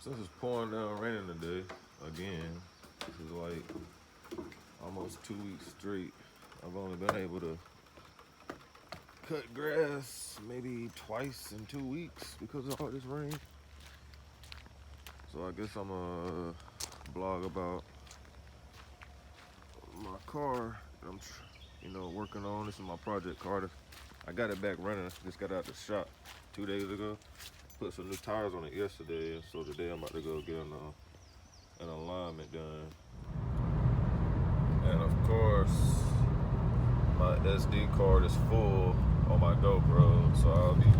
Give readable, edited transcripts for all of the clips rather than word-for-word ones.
Since it's pouring down raining today, again, this is like almost 2 weeks straight. I've only been able to cut grass maybe twice in 2 weeks because of all this rain. So I guess I'm gonna blog about my car that I'm, working on. This is my project car. I got it back running. Just got out the shop 2 days ago. Put some new tires on it yesterday, so today I'm about to go get an alignment done. And of course, my SD card is full on my GoPro, so I'll be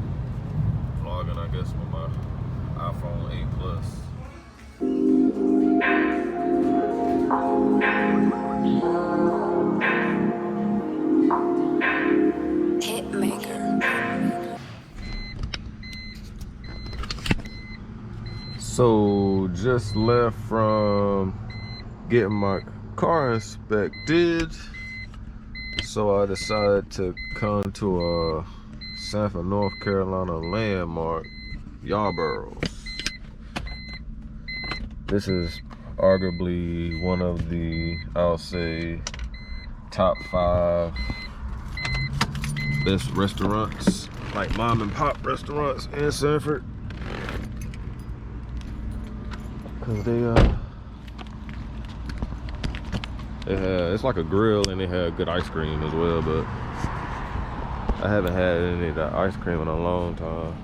vlogging, I guess, with my iPhone 8 Plus. So just left from getting my car inspected, so I decided to come to a Sanford, North Carolina landmark, Yarborough. This is arguably one of the, I'll say, top 5 best restaurants, like mom and pop restaurants in Sanford. Cause it's like a grill and they have good ice cream as well, but I haven't had any of that ice cream in a long time.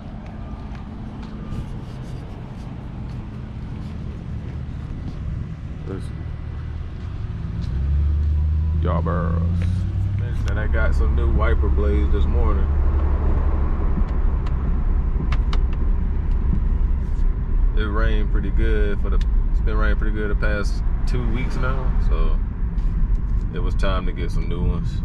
Yarborough. Mentioned that I got some new wiper blades this morning. It rained pretty good it's been raining pretty good the past 2 weeks now, so it was time to get some new ones.